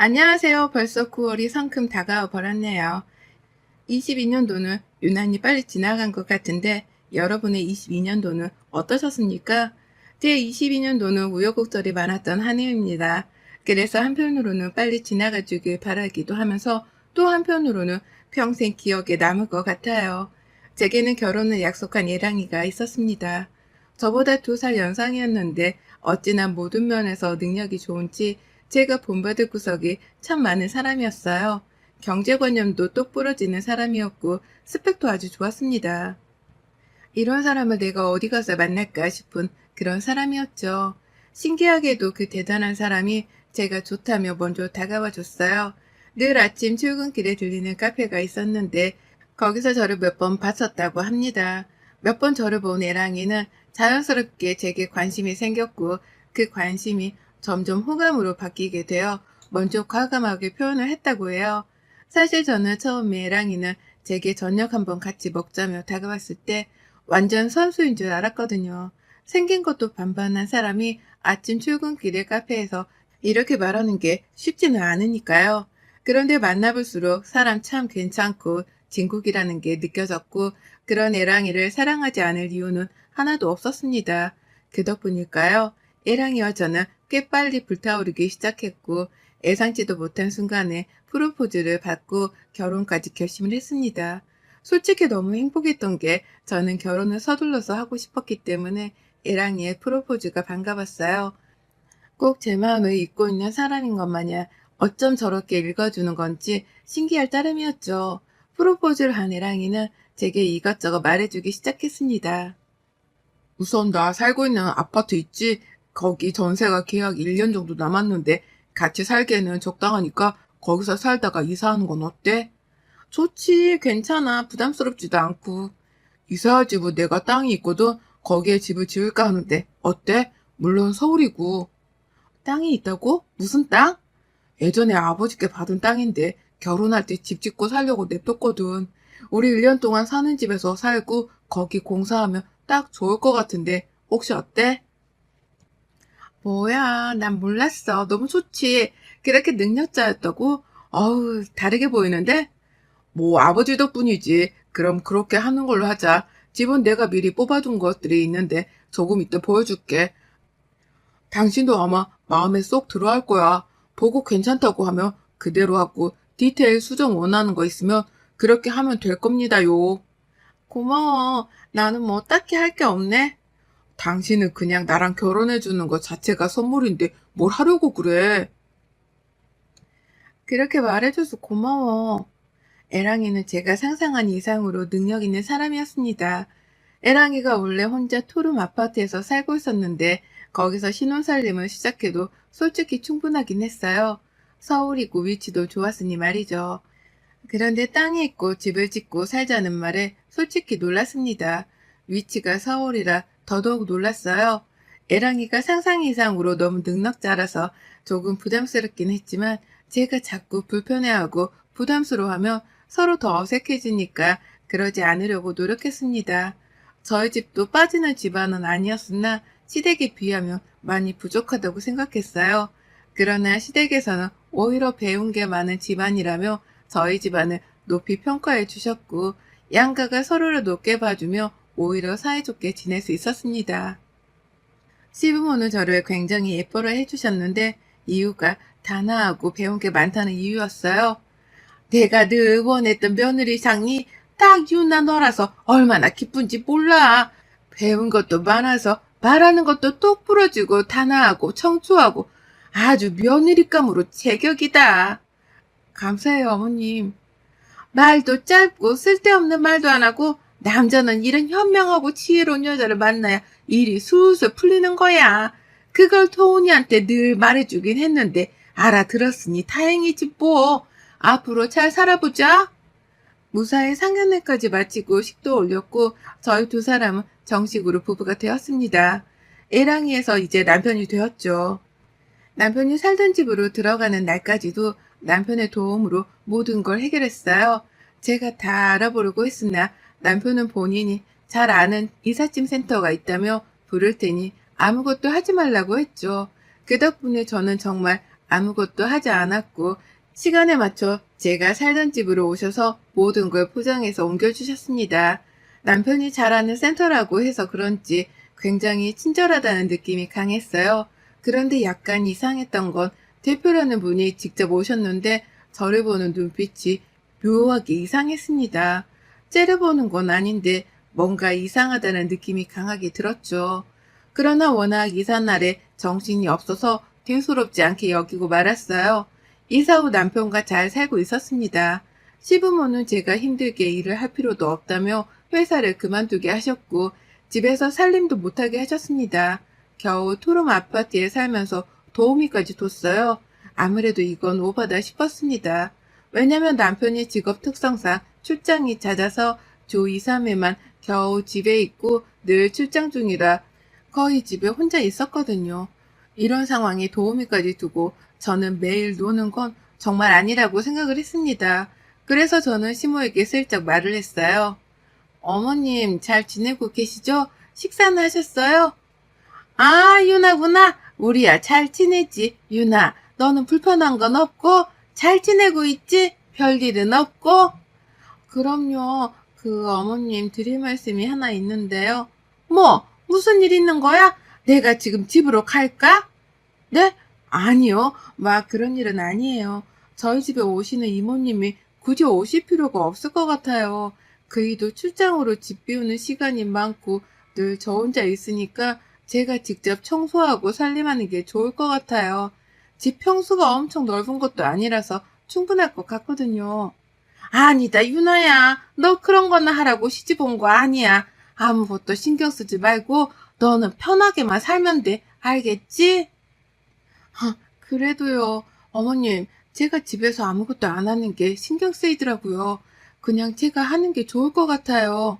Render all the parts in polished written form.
안녕하세요. 벌써 9월이 성큼 다가와 버렸네요. 22년도는 유난히 빨리 지나간 것 같은데 여러분의 22년도는 어떠셨습니까? 제 22년도는 우여곡절이 많았던 한 해입니다. 그래서 한편으로는 빨리 지나가 주길 바라기도 하면서 또 한편으로는 평생 기억에 남을 것 같아요. 제게는 결혼을 약속한 예랑이가 있었습니다. 저보다 2살 연상이었는데 어찌나 모든 면에서 능력이 좋은지 제가 본받을 구석이 참 많은 사람이었어요. 경제관념도 똑부러지는 사람이었고 스펙도 아주 좋았습니다. 이런 사람을 내가 어디 가서 만날까 싶은 그런 사람이었죠. 신기하게도 그 대단한 사람이 제가 좋다며 먼저 다가와 줬어요. 늘 아침 출근길에 들리는 카페가 있었는데 거기서 저를 몇 번 봤었다고 합니다. 몇 번 저를 본 애랑이는 자연스럽게 제게 관심이 생겼고 그 관심이 점점 호감으로 바뀌게 되어 먼저 과감하게 표현을 했다고 해요. 사실 저는 처음에 애랑이는 제게 저녁 한번 같이 먹자며 다가왔을 때 완전 선수인 줄 알았거든요. 생긴 것도 반반한 사람이 아침 출근길에 카페에서 이렇게 말하는 게 쉽지는 않으니까요. 그런데 만나볼수록 사람 참 괜찮고 진국이라는 게 느껴졌고 그런 애랑이를 사랑하지 않을 이유는 하나도 없었습니다. 그 덕분일까요? 애랑이와 저는 꽤 빨리 불타오르기 시작했고 예상치도 못한 순간에 프로포즈를 받고 결혼까지 결심을 했습니다. 솔직히 너무 행복했던 게 저는 결혼을 서둘러서 하고 싶었기 때문에 애랑이의 프로포즈가 반가웠어요. 꼭 제 마음을 읽고 있는 사람인 것 마냥 어쩜 저렇게 읽어주는 건지 신기할 따름이었죠. 프로포즈를 한 애랑이는 제게 이것저것 말해주기 시작했습니다. 우선 나 살고 있는 아파트 있지? 거기 전세가 계약 1년 정도 남았는데 같이 살기에는 적당하니까 거기서 살다가 이사하는 건 어때? 좋지, 괜찮아. 부담스럽지도 않고. 이사할 집은 내가 땅이 있거든. 거기에 집을 지을까 하는데 어때? 물론 서울이고. 땅이 있다고? 무슨 땅? 예전에 아버지께 받은 땅인데 결혼할 때 집 짓고 살려고 냅뒀거든. 우리 1년 동안 사는 집에서 살고 거기 공사하면 딱 좋을 것 같은데 혹시 어때? 뭐야, 난 몰랐어. 너무 좋지. 그렇게 능력자였다고? 어우, 다르게 보이는데? 뭐 아버지 덕분이지. 그럼 그렇게 하는 걸로 하자. 집은 내가 미리 뽑아둔 것들이 있는데 조금 이따 보여줄게. 당신도 아마 마음에 쏙 들어할 거야. 보고 괜찮다고 하면 그대로 하고 디테일 수정 원하는 거 있으면 그렇게 하면 될 겁니다요. 고마워. 나는 뭐 딱히 할 게 없네. 당신은 그냥 나랑 결혼해 주는 거 자체가 선물인데 뭘 하려고 그래. 그렇게 말해줘서 고마워. 애랑이는 제가 상상한 이상으로 능력 있는 사람이었습니다. 애랑이가 원래 혼자 투룸 아파트에서 살고 있었는데 거기서 신혼살림을 시작해도 솔직히 충분하긴 했어요. 서울이고 위치도 좋았으니 말이죠. 그런데 땅이 있고 집을 짓고 살자는 말에 솔직히 놀랐습니다. 위치가 서울이라 더더욱 놀랐어요. 애랑이가 상상 이상으로 너무 능력자라서 조금 부담스럽긴 했지만 제가 자꾸 불편해하고 부담스러워하며 서로 더 어색해지니까 그러지 않으려고 노력했습니다. 저희 집도 빠지는 집안은 아니었으나 시댁에 비하면 많이 부족하다고 생각했어요. 그러나 시댁에서는 오히려 배운 게 많은 집안이라며 저희 집안을 높이 평가해 주셨고 양가가 서로를 높게 봐주며 오히려 사이좋게 지낼 수 있었습니다. 시부모는 저를 굉장히 예뻐라 해주셨는데 이유가 단아하고 배운 게 많다는 이유였어요. 내가 늘 원했던 며느리상이 딱 유나 너라서 얼마나 기쁜지 몰라. 배운 것도 많아서 말하는 것도 똑 부러지고 단아하고 청초하고 아주 며느리감으로 제격이다. 감사해요, 어머님. 말도 짧고 쓸데없는 말도 안 하고 남자는 이런 현명하고 지혜로운 여자를 만나야 일이 술술 풀리는 거야. 그걸 토은이한테 늘 말해주긴 했는데 알아들었으니 다행이지 뭐. 앞으로 잘 살아보자. 무사히 상견례까지 마치고 식도 올렸고 저희 2사람은 정식으로 부부가 되었습니다. 애랑이에서 이제 남편이 되었죠. 남편이 살던 집으로 들어가는 날까지도 남편의 도움으로 모든 걸 해결했어요. 제가 다 알아보려고 했으나 남편은 본인이 잘 아는 이삿짐 센터가 있다며 부를 테니 아무것도 하지 말라고 했죠. 그 덕분에 저는 정말 아무것도 하지 않았고 시간에 맞춰 제가 살던 집으로 오셔서 모든 걸 포장해서 옮겨주셨습니다. 남편이 잘 아는 센터라고 해서 그런지 굉장히 친절하다는 느낌이 강했어요. 그런데 약간 이상했던 건 대표라는 분이 직접 오셨는데 저를 보는 눈빛이 묘하게 이상했습니다. 째려보는 건 아닌데 뭔가 이상하다는 느낌이 강하게 들었죠. 그러나 워낙 이삿날에 정신이 없어서 대수롭지 않게 여기고 말았어요. 이사 후 남편과 잘 살고 있었습니다. 시부모는 제가 힘들게 일을 할 필요도 없다며 회사를 그만두게 하셨고 집에서 살림도 못하게 하셨습니다. 겨우 투룸 아파트에 살면서 도우미까지 뒀어요. 아무래도 이건 오바다 싶었습니다. 왜냐면 남편의 직업 특성상 출장이 잦아서 주 2, 3회만 겨우 집에 있고 늘 출장 중이라 거의 집에 혼자 있었거든요. 이런 상황에 도우미까지 두고 저는 매일 노는 건 정말 아니라고 생각을 했습니다. 그래서 저는 시모에게 슬쩍 말을 했어요. 어머님 잘 지내고 계시죠? 식사는 하셨어요? 아, 유나구나. 우리야 잘 지내지. 유나, 너는 불편한 건 없고 잘 지내고 있지? 별일은 없고? 그럼요. 어머님 드릴 말씀이 하나 있는데요. 뭐, 무슨 일 있는 거야? 내가 지금 집으로 갈까? 네? 아니요. 막 그런 일은 아니에요. 저희 집에 오시는 이모님이 굳이 오실 필요가 없을 것 같아요. 그이도 출장으로 집 비우는 시간이 많고 늘 저 혼자 있으니까 제가 직접 청소하고 살림하는 게 좋을 것 같아요. 집 평수가 엄청 넓은 것도 아니라서 충분할 것 같거든요. 아니다, 유나야. 너 그런 거나 하라고 시집 온 거 아니야. 아무것도 신경 쓰지 말고 너는 편하게만 살면 돼. 알겠지? 그래도요. 어머님, 제가 집에서 아무것도 안 하는 게 신경 쓰이더라고요. 그냥 제가 하는 게 좋을 것 같아요.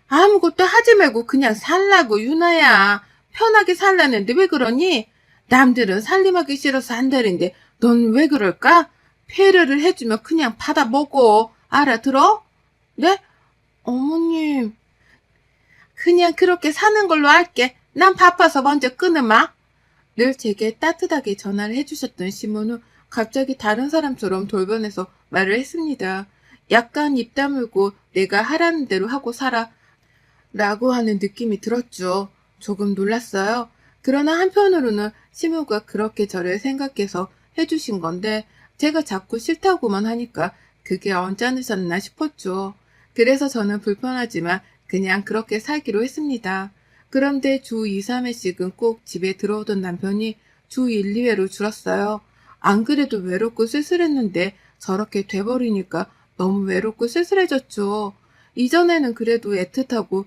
아무것도 하지 말고 그냥 살라고, 유나야. 편하게 살라는데 왜 그러니? 남들은 살림하기 싫어서 한다는데 넌 왜 그럴까? 배려를 해주면 그냥 받아 먹어. 알아들어? 네? 어머님, 그냥 그렇게 사는 걸로 할게. 난 바빠서 먼저 끊으마. 늘 제게 따뜻하게 전화를 해주셨던 시모는 갑자기 다른 사람처럼 돌변해서 말을 했습니다. 약간 입 다물고 내가 하라는 대로 하고 살아 라고 하는 느낌이 들었죠. 조금 놀랐어요. 그러나 한편으로는 시모가 그렇게 저를 생각해서 해주신 건데 제가 자꾸 싫다고만 하니까 그게 언짢으셨나 싶었죠. 그래서 저는 불편하지만 그냥 그렇게 살기로 했습니다. 그런데 주 2, 3회씩은 꼭 집에 들어오던 남편이 주 1, 2회로 줄었어요. 안 그래도 외롭고 쓸쓸했는데 저렇게 돼버리니까 너무 외롭고 쓸쓸해졌죠. 이전에는 그래도 애틋하고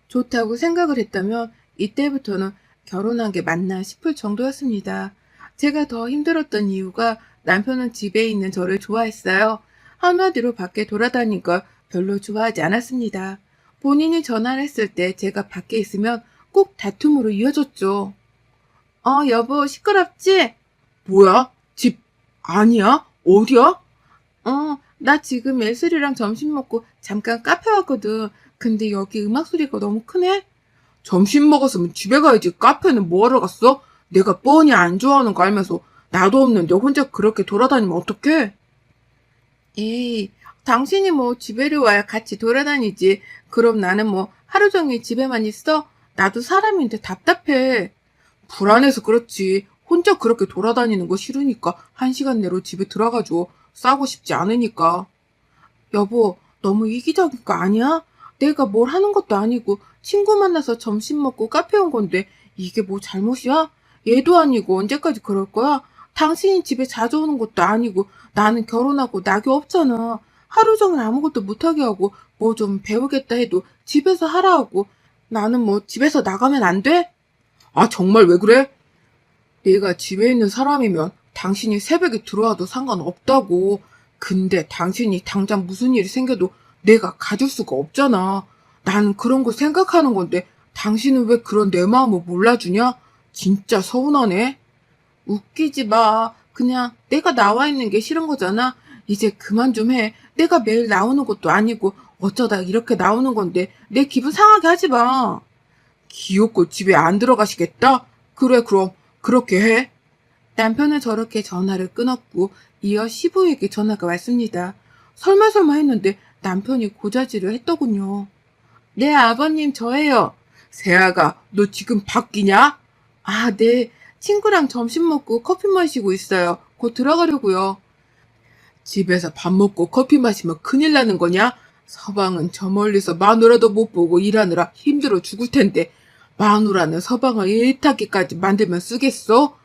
좋다고 생각을 했다면 이때부터는 결혼한 게 맞나 싶을 정도였습니다. 제가 더 힘들었던 이유가 남편은 집에 있는 저를 좋아했어요. 한마디로 밖에 돌아다니는 걸 별로 좋아하지 않았습니다. 본인이 전화를 했을 때 제가 밖에 있으면 꼭 다툼으로 이어졌죠. 여보, 시끄럽지? 뭐야? 집 아니야? 어디야? 나 지금 예슬이랑 점심 먹고 잠깐 카페 왔거든. 근데 여기 음악 소리가 너무 크네? 점심 먹었으면 집에 가야지. 카페는 뭐하러 갔어? 내가 뻔히 안 좋아하는 거 알면서 나도 없는데 혼자 그렇게 돌아다니면 어떡해? 에이, 당신이 뭐 집에를 와야 같이 돌아다니지. 그럼 나는 뭐 하루 종일 집에만 있어? 나도 사람인데 답답해. 불안해서 그렇지. 혼자 그렇게 돌아다니는 거 싫으니까 1시간 내로 집에 들어가줘. 싸고 싶지 않으니까. 여보, 너무 이기적인 거 아니야? 내가 뭘 하는 것도 아니고 친구 만나서 점심 먹고 카페 온 건데 이게 뭐 잘못이야? 얘도 아니고 언제까지 그럴 거야? 당신이 집에 자주 오는 것도 아니고 나는 결혼하고 낙이 없잖아. 하루 종일 아무것도 못하게 하고 뭐 좀 배우겠다 해도 집에서 하라 하고 나는 뭐 집에서 나가면 안 돼? 아, 정말 왜 그래? 내가 집에 있는 사람이면 당신이 새벽에 들어와도 상관없다고. 근데 당신이 당장 무슨 일이 생겨도 내가 가질 수가 없잖아. 나는 그런 거 생각하는 건데 당신은 왜 그런 내 마음을 몰라주냐? 진짜 서운하네. 웃기지 마. 그냥 내가 나와 있는 게 싫은 거잖아. 이제 그만 좀 해. 내가 매일 나오는 것도 아니고 어쩌다 이렇게 나오는 건데 내 기분 상하게 하지 마. 귀엽고 집에 안 들어가시겠다? 그래, 그럼 그렇게 해. 남편은 저렇게 전화를 끊었고 이어 시부에게 전화가 왔습니다. 설마 했는데 남편이 고자질을 했더군요. 네, 아버님, 저예요. 세아가, 너 지금 바뀌냐? 아, 네. 친구랑 점심 먹고 커피 마시고 있어요. 곧 들어가려고요. 집에서 밥 먹고 커피 마시면 큰일 나는 거냐? 서방은 저 멀리서 마누라도 못 보고 일하느라 힘들어 죽을 텐데 마누라는 서방을 일타기까지 만들면 쓰겠어?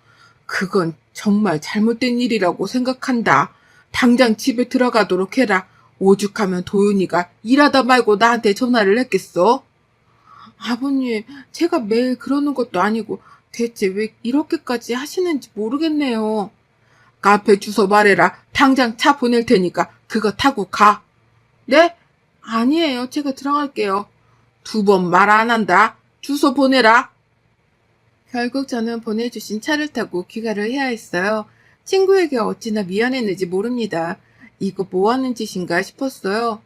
그건 정말 잘못된 일이라고 생각한다. 당장 집에 들어가도록 해라. 오죽하면 도윤이가 일하다 말고 나한테 전화를 했겠어? 아버님, 제가 매일 그러는 것도 아니고 대체 왜 이렇게까지 하시는지 모르겠네요. 카페 주소 말해라. 당장 차 보낼 테니까 그거 타고 가. 네? 아니에요. 제가 들어갈게요. 2번 말 안 한다. 주소 보내라. 결국 저는 보내주신 차를 타고 귀가를 해야 했어요. 친구에게 어찌나 미안했는지 모릅니다. 이거 뭐 하는 짓인가 싶었어요.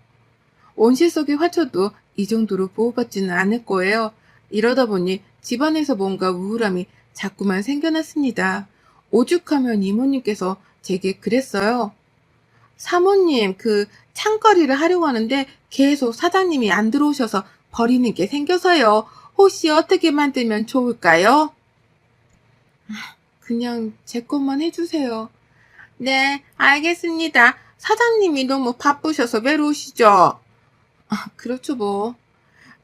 온실속의 화초도 이 정도로 보호받지는 않을 거예요. 이러다 보니 집안에서 뭔가 우울함이 자꾸만 생겨났습니다. 오죽하면 이모님께서 제게 그랬어요. 사모님, 창거리를 하려고 하는데 계속 사장님이 안 들어오셔서 버리는 게 생겨서요. 혹시 어떻게 만들면 좋을까요? 그냥 제 것만 해주세요. 네, 알겠습니다. 사장님이 너무 바쁘셔서 외로우시죠? 그렇죠 뭐.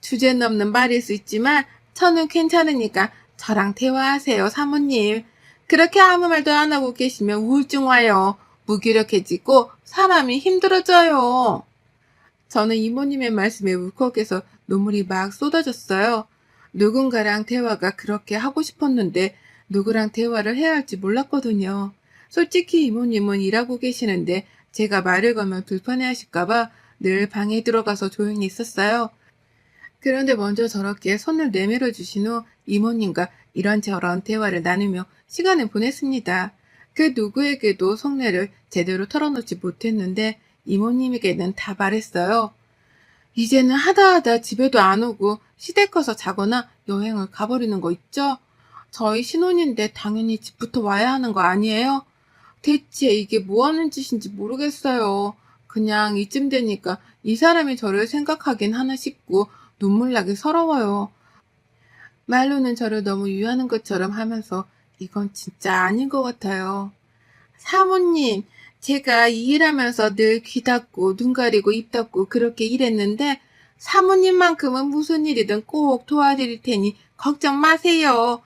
주제 넘는 말일 수 있지만 저는 괜찮으니까 저랑 대화하세요, 사모님. 그렇게 아무 말도 안 하고 계시면 우울증 와요. 무기력해지고 사람이 힘들어져요. 저는 이모님의 말씀에 울컥해서 눈물이 막 쏟아졌어요. 누군가랑 대화가 그렇게 하고 싶었는데 누구랑 대화를 해야 할지 몰랐거든요. 솔직히 이모님은 일하고 계시는데 제가 말을 걸면 불편해하실까봐 늘 방에 들어가서 조용히 있었어요. 그런데 먼저 저렇게 손을 내밀어 주신 후 이모님과 이런저런 대화를 나누며 시간을 보냈습니다. 그 누구에게도 속내를 제대로 털어놓지 못했는데 이모님에게는 다 말했어요. 이제는 하다 집에도 안 오고 시댁 가서 자거나 여행을 가버리는 거 있죠? 저희 신혼인데 당연히 집부터 와야 하는 거 아니에요? 대체 이게 뭐 하는 짓인지 모르겠어요. 그냥 이쯤 되니까 이 사람이 저를 생각하긴 하나 싶고 눈물 나게 서러워요. 말로는 저를 너무 유하는 것처럼 하면서 이건 진짜 아닌 것 같아요. 사모님, 제가 이 일하면서 늘 귀 닫고 눈 가리고 입 닫고 그렇게 일했는데 사모님만큼은 무슨 일이든 꼭 도와드릴 테니 걱정 마세요.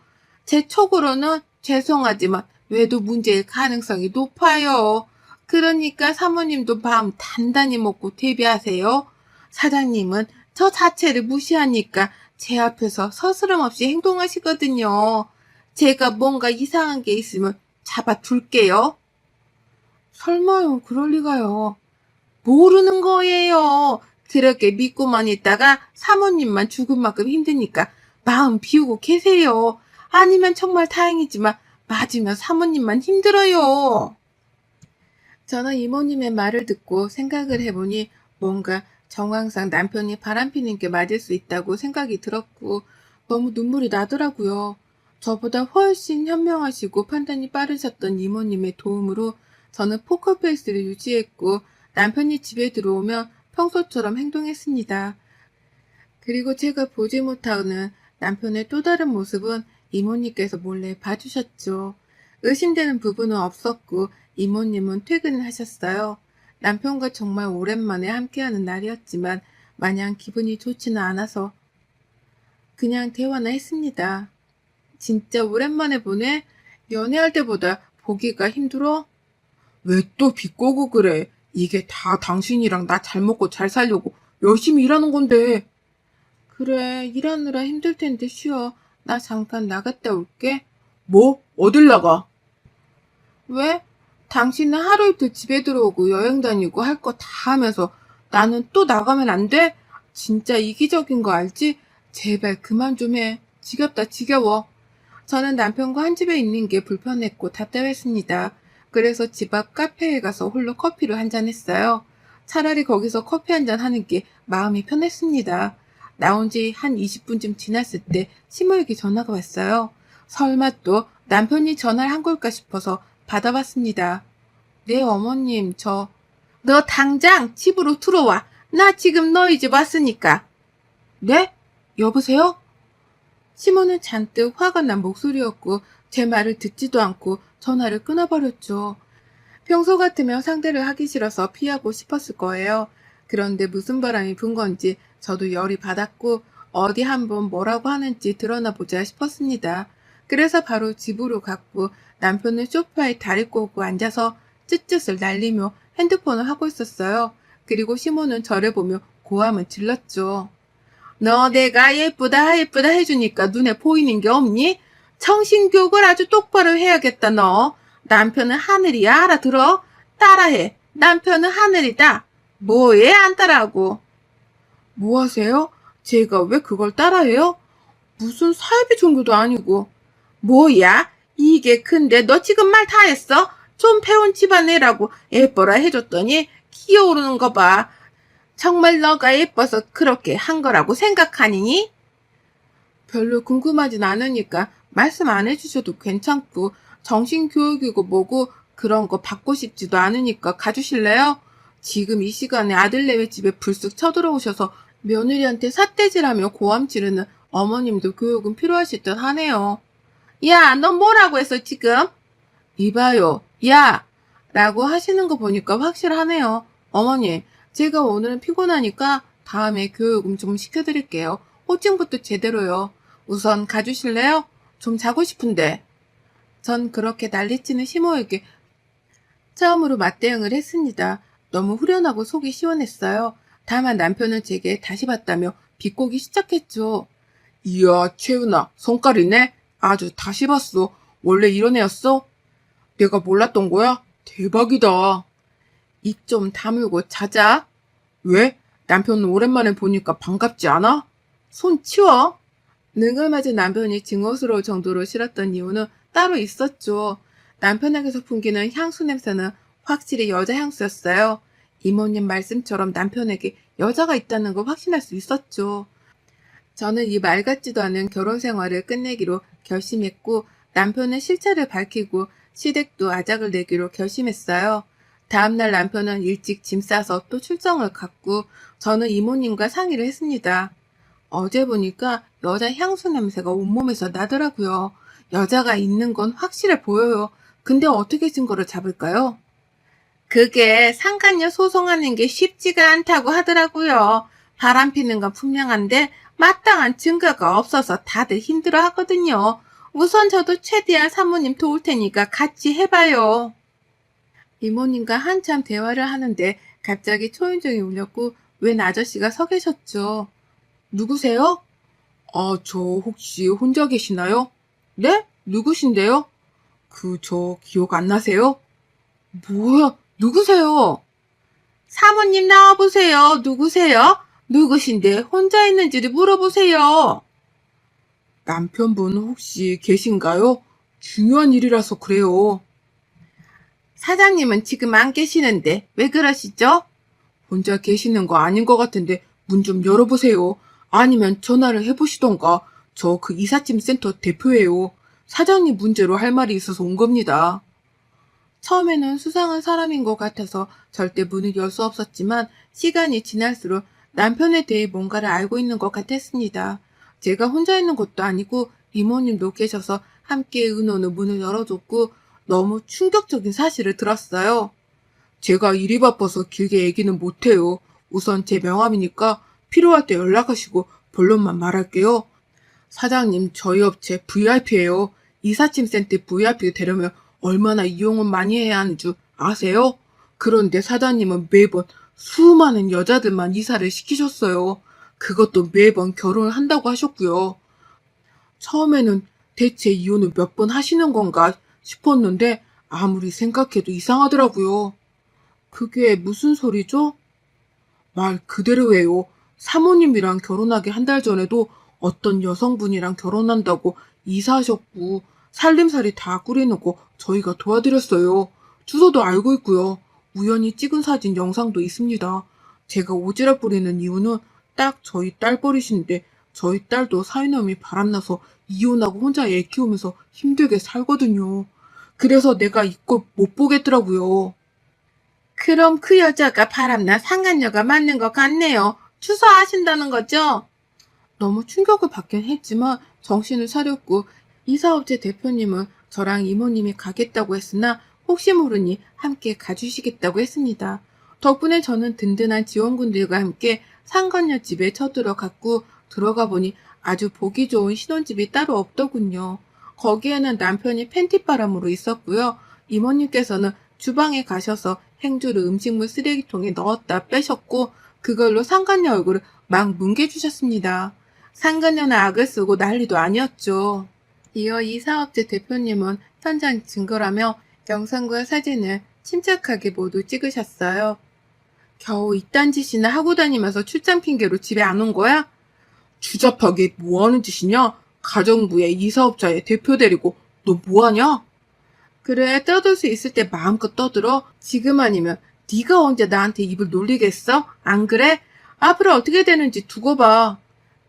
제 촉으로는 죄송하지만 외도 문제일 가능성이 높아요. 그러니까 사모님도 마음 단단히 먹고 대비하세요. 사장님은 저 자체를 무시하니까 제 앞에서 서스럼 없이 행동하시거든요. 제가 뭔가 이상한 게 있으면 잡아둘게요. 설마요, 그럴 리가요. 모르는 거예요. 그렇게 믿고만 있다가 사모님만 죽을 만큼 힘드니까 마음 비우고 계세요. 아니면 정말 다행이지만 맞으면 사모님만 힘들어요. 저는 이모님의 말을 듣고 생각을 해보니 뭔가 정황상 남편이 바람피는 게 맞을 수 있다고 생각이 들었고 너무 눈물이 나더라고요. 저보다 훨씬 현명하시고 판단이 빠르셨던 이모님의 도움으로 저는 포커페이스를 유지했고 남편이 집에 들어오면 평소처럼 행동했습니다. 그리고 제가 보지 못하는 남편의 또 다른 모습은 이모님께서 몰래 봐주셨죠. 의심되는 부분은 없었고 이모님은 퇴근을 하셨어요. 남편과 정말 오랜만에 함께하는 날이었지만 마냥 기분이 좋지는 않아서 그냥 대화나 했습니다. 진짜 오랜만에 보네? 연애할 때보다 보기가 힘들어? 왜 또 비꼬고 그래? 이게 다 당신이랑 나 잘 먹고 잘 살려고 열심히 일하는 건데. 그래, 일하느라 힘들 텐데 쉬어. 나 잠깐 나갔다 올게. 뭐? 어딜 나가? 왜? 당신은 하루 이틀 집에 들어오고 여행 다니고 할 거 다 하면서 나는 또 나가면 안 돼? 진짜 이기적인 거 알지? 제발 그만 좀 해. 지겹다 지겨워. 저는 남편과 한 집에 있는 게 불편했고 답답했습니다. 그래서 집 앞 카페에 가서 홀로 커피를 한 잔 했어요. 차라리 거기서 커피 한 잔 하는 게 마음이 편했습니다. 나온 지 한 20분쯤 지났을 때 시모에게 전화가 왔어요. 설마 또 남편이 전화를 한 걸까 싶어서 받아봤습니다. 네, 어머님, 너 당장 집으로 들어와. 나 지금 너희 집 왔으니까. 네? 여보세요? 시몬은 잔뜩 화가 난 목소리였고 제 말을 듣지도 않고 전화를 끊어버렸죠. 평소 같으면 상대를 하기 싫어서 피하고 싶었을 거예요. 그런데 무슨 바람이 분 건지 저도 열이 받았고 어디 한번 뭐라고 하는지 드러나 보자 싶었습니다. 그래서 바로 집으로 갔고 남편은 소파에 다리 꼬고 앉아서 쯧쯧을 날리며 핸드폰을 하고 있었어요. 그리고 시몬은 저를 보며 고함을 질렀죠. 너 내가 예쁘다 예쁘다 해주니까 눈에 보이는 게 없니? 정신교육을 아주 똑바로 해야겠다 너. 남편은 하늘이야 알아들어? 따라해. 남편은 하늘이다. 뭐해 안 따라하고. 뭐 하세요? 제가 왜 그걸 따라해요? 무슨 사이비 종교도 아니고. 뭐야? 이게 근데 너 지금 말 다 했어? 좀 배운 집안애라고 예뻐라 해줬더니 기어오르는 거 봐. 정말 너가 예뻐서 그렇게 한 거라고 생각하니? 별로 궁금하진 않으니까 말씀 안 해주셔도 괜찮고 정신교육이고 뭐고 그런 거 받고 싶지도 않으니까 가주실래요? 지금 이 시간에 아들내외 집에 불쑥 쳐들어오셔서 며느리한테 삿대질하며 고함 지르는 어머님도 교육은 필요하실 듯 하네요. 야, 너 뭐라고 했어 지금? 이봐요, 야! 라고 하시는 거 보니까 확실하네요. 어머니, 제가 오늘은 피곤하니까 다음에 교육은 좀 시켜드릴게요. 호칭부터 제대로요. 우선 가주실래요? 좀 자고 싶은데. 전 그렇게 난리치는 시모에게 처음으로 맞대응을 했습니다. 너무 후련하고 속이 시원했어요. 다만 남편은 제게 다시 봤다며 비꼬기 시작했죠. 이야, 채은아, 성깔이네? 아주 다시 봤어. 원래 이런 애였어? 내가 몰랐던 거야? 대박이다. 입 좀 다물고 자자. 왜? 남편은 오랜만에 보니까 반갑지 않아? 손 치워. 능을맞은 남편이 증오스러울 정도로 싫었던 이유는 따로 있었죠. 남편에게서 풍기는 향수 냄새는 확실히 여자 향수였어요. 이모님 말씀처럼 남편에게 여자가 있다는 걸 확신할 수 있었죠. 저는 이 말 같지도 않은 결혼 생활을 끝내기로 결심했고 남편은 실체를 밝히고 시댁도 아작을 내기로 결심했어요. 다음날 남편은 일찍 짐 싸서 또 출정을 갔고 저는 이모님과 상의를 했습니다. 어제 보니까 여자 향수 냄새가 온몸에서 나더라고요. 여자가 있는 건 확실해 보여요. 근데 어떻게 증거를 잡을까요? 그게 상간녀 소송하는 게 쉽지가 않다고 하더라고요. 바람 피는 건 분명한데 마땅한 증거가 없어서 다들 힘들어 하거든요. 우선 저도 최대한 사모님 도울 테니까 같이 해봐요. 이모님과 한참 대화를 하는데 갑자기 초인종이 울렸고 웬 아저씨가 서 계셨죠. 누구세요? 아, 저 혹시 혼자 계시나요? 네? 누구신데요? 저 기억 안 나세요? 뭐야, 누구세요? 사모님 나와보세요. 누구세요? 누구신데 혼자 있는지를 물어보세요. 남편분 혹시 계신가요? 중요한 일이라서 그래요. 사장님은 지금 안 계시는데 왜 그러시죠? 혼자 계시는 거 아닌 것 같은데 문 좀 열어보세요. 아니면 전화를 해보시던가. 저 그 이삿짐 센터 대표예요. 사장님 문제로 할 말이 있어서 온 겁니다. 처음에는 수상한 사람인 것 같아서 절대 문을 열 수 없었지만 시간이 지날수록 남편에 대해 뭔가를 알고 있는 것 같았습니다. 제가 혼자 있는 것도 아니고 이모님도 계셔서 함께 의논의 문을 열어줬고 너무 충격적인 사실을 들었어요. 제가 일이 바빠서 길게 얘기는 못해요. 우선 제 명함이니까 필요할 때 연락하시고 본론만 말할게요. 사장님, 저희 업체 VIP예요. 이삿짐 센터 VIP 되려면 얼마나 이용을 많이 해야 하는 줄 아세요? 그런데 사장님은 매번 수많은 여자들만 이사를 시키셨어요. 그것도 매번 결혼을 한다고 하셨고요. 처음에는 대체 이혼을 몇 번 하시는 건가 싶었는데 아무리 생각해도 이상하더라고요. 그게 무슨 소리죠? 말 그대로예요. 사모님이랑 결혼하기 한 달 전에도 어떤 여성분이랑 결혼한다고 이사하셨고 살림살이 다 꾸리는 거 저희가 도와드렸어요. 주소도 알고 있고요. 우연히 찍은 사진 영상도 있습니다. 제가 오지랖 부리는 이유는 딱 저희 딸 버리신데 저희 딸도 사위놈이 바람나서 이혼하고 혼자 애 키우면서 힘들게 살거든요. 그래서 내가 이걸 못 보겠더라고요. 그럼 그 여자가 바람난 상간녀가 맞는 것 같네요. 추서하신다는 거죠? 너무 충격을 받긴 했지만 정신을 차렸고 이사업체 대표님은 저랑 이모님이 가겠다고 했으나 혹시 모르니 함께 가주시겠다고 했습니다. 덕분에 저는 든든한 지원군들과 함께 상간녀 집에 쳐들어갔고 들어가 보니 아주 보기 좋은 신혼집이 따로 없더군요. 거기에는 남편이 팬티바람으로 있었고요. 이모님께서는 주방에 가셔서 행주를 음식물 쓰레기통에 넣었다 빼셨고 그걸로 상간녀 얼굴을 막 뭉개주셨습니다. 상간녀는 악을 쓰고 난리도 아니었죠. 이어 이 사업체 대표님은 현장 증거라며 영상과 사진을 침착하게 모두 찍으셨어요. 겨우 이딴 짓이나 하고 다니면서 출장 핑계로 집에 안 온 거야? 주잡하게 뭐 하는 짓이냐? 가정부의 이사업자의 대표 데리고 너 뭐하냐? 그래, 떠들 수 있을 때 마음껏 떠들어. 지금 아니면 네가 언제 나한테 입을 놀리겠어? 안 그래? 앞으로 어떻게 되는지 두고 봐.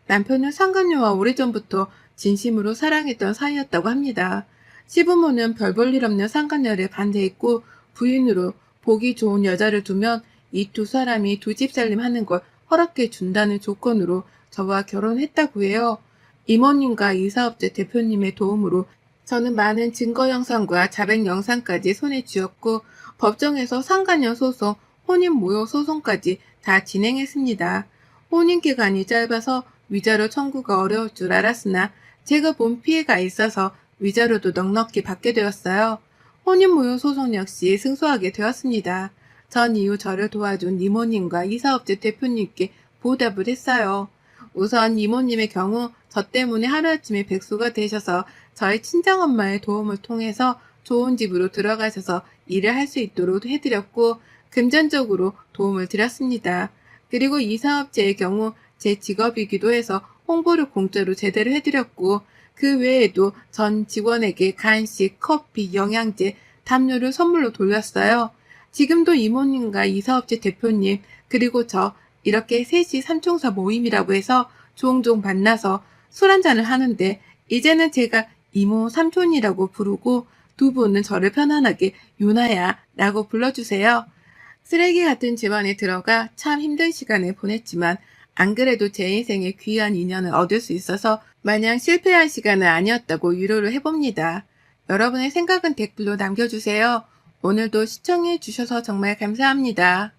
남편은 상간녀와 오래전부터 진심으로 사랑했던 사이였다고 합니다. 시부모는 별 볼 일 없는 상간녀를 반대했고 부인으로 보기 좋은 여자를 두면 이 두 사람이 두 집 살림하는 걸 허락해 준다는 조건으로 저와 결혼했다고 해요. 이모님과 이사업체 대표님의 도움으로 저는 많은 증거 영상과 자백 영상까지 손에 쥐었고 법정에서 상간녀 소송, 혼인 모욕 소송까지 다 진행했습니다. 혼인 기간이 짧아서 위자료 청구가 어려울 줄 알았으나 제가 본 피해가 있어서 위자료도 넉넉히 받게 되었어요. 혼인 모욕 소송 역시 승소하게 되었습니다. 전 이후 저를 도와준 이모님과 이사업체 대표님께 보답을 했어요. 우선 이모님의 경우 저 때문에 하루아침에 백수가 되셔서 저희 친정엄마의 도움을 통해서 좋은 집으로 들어가셔서 일을 할 수 있도록 해드렸고 금전적으로 도움을 드렸습니다. 그리고 이 사업체의 경우 제 직업이기도 해서 홍보를 공짜로 제대로 해드렸고 그 외에도 전 직원에게 간식, 커피, 영양제, 담요를 선물로 돌렸어요. 지금도 이모님과 이 사업체 대표님 그리고 저 이렇게 셋이 삼총사 모임이라고 해서 종종 만나서 술 한잔을 하는데 이제는 제가 이모 삼촌이라고 부르고 두 분은 저를 편안하게 유나야 라고 불러주세요. 쓰레기 같은 집안에 들어가 참 힘든 시간을 보냈지만 안 그래도 제 인생에 귀한 인연을 얻을 수 있어서 마냥 실패한 시간은 아니었다고 위로를 해봅니다. 여러분의 생각은 댓글로 남겨주세요. 오늘도 시청해 주셔서 정말 감사합니다.